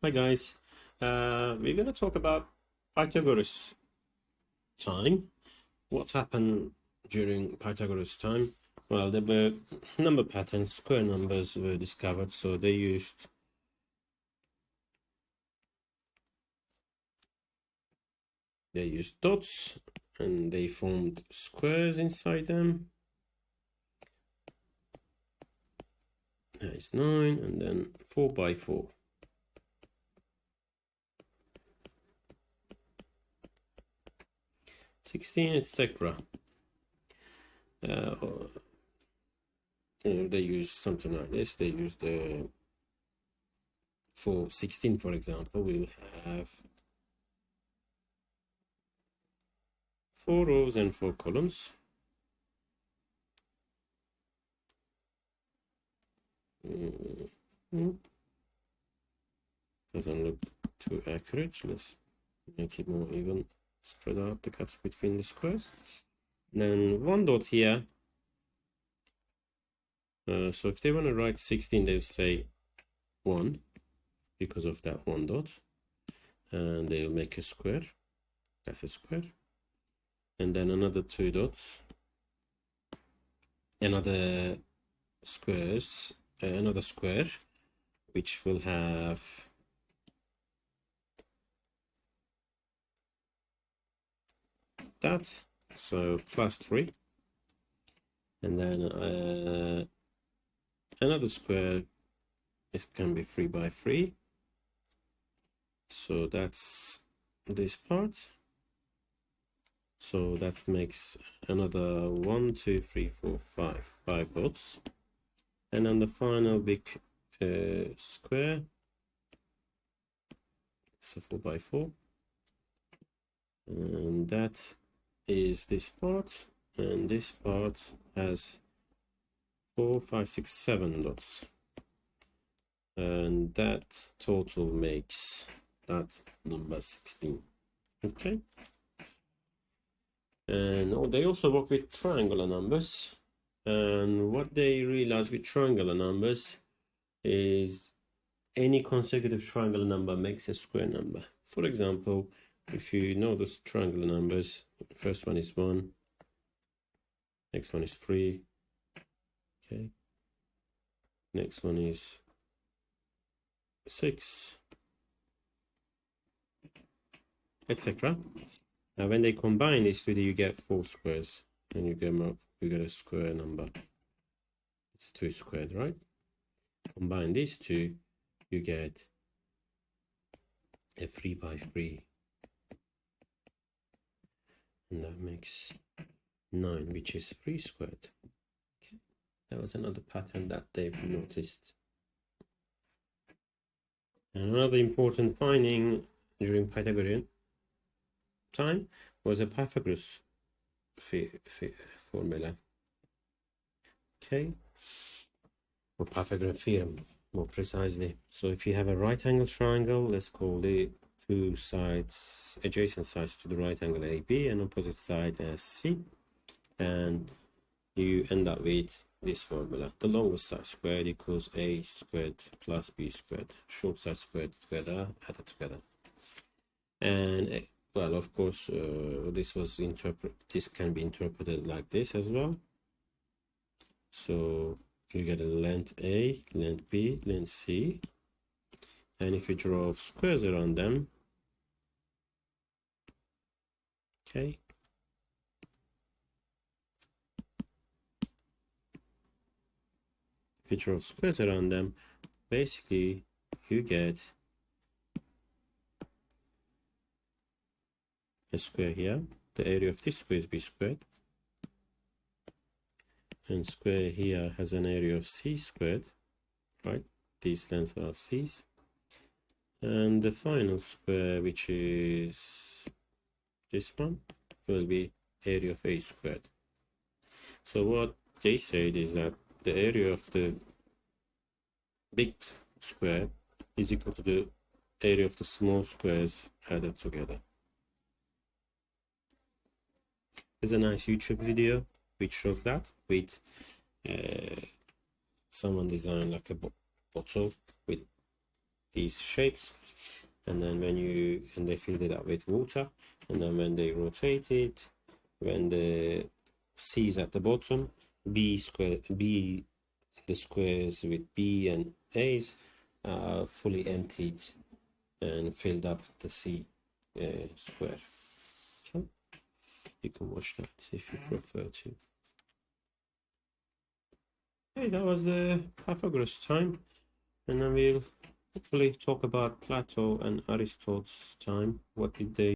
Hi guys, we're going to talk about Pythagoras time. What happened during Pythagoras time? Well, there were number patterns, square numbers were discovered, so they used dots and they formed squares inside them. There is 9 and then 4 by 4. etc. They use something like this. They use for 16, for example, we'll have 4 rows and 4 columns. Doesn't look too accurate. Let's make it more even. Spread out the gaps between the squares. Then 1 dot here. So if they want to write 16, they'll say 1 because of that 1 dot, and they'll make a square. That's a square. And then another 2 dots, another square, which will have that, so plus 3, and then another square. It can be 3 by 3, so that's this part. So that makes another 1, 2, 3, 4, 5 dots, and then the final big square, so 4 by 4, and that is this part, and this part has 4, 5, 6, 7 dots, and that total makes that number 16. Okay. And they also work with triangular numbers, and what they realize with triangular numbers is any consecutive triangular number makes a square number. For example, if you know those triangular numbers, the first one is 1, next one is 3, okay, next one is 6, etc. Now when they combine these two, you get 4 squares, and you get a square number. It's 2 squared, right? Combine these two, you get a 3 by 3, and that makes 9, which is 3 squared. Okay. That was another pattern that they've noticed. And another important finding during Pythagorean time was a Pythagoras formula. Okay, or Pythagorean theorem more precisely. So if you have a right angle triangle, let's call the two sides, adjacent sides to the right angle AB and opposite side as C, and you end up with this formula: the longest side squared equals A squared plus B squared, short side squared together, added together. And well, of course, this can be interpreted like this as well. So you get a length A, length B, length C, and if you draw squares around them, okay, if you draw squares around them, basically you get a square here. The area of this square is B squared, and square here has an area of C squared, right? These lengths are C's, and the final square, which is this one, will be area of A squared. So what they said is that the area of the big square is equal to the area of the small squares added together. There's a nice YouTube video which shows that, with someone designed like a bottle with these shapes, and then and they filled it up with water, and then when they rotate it, when the C is at the bottom, the squares with B and A's are fully emptied and filled up the C square. Okay, you can watch that if you prefer to. Okay, that was the Pythagoras time, and then we'll hopefully talk about Plato and Aristotle's time. What did they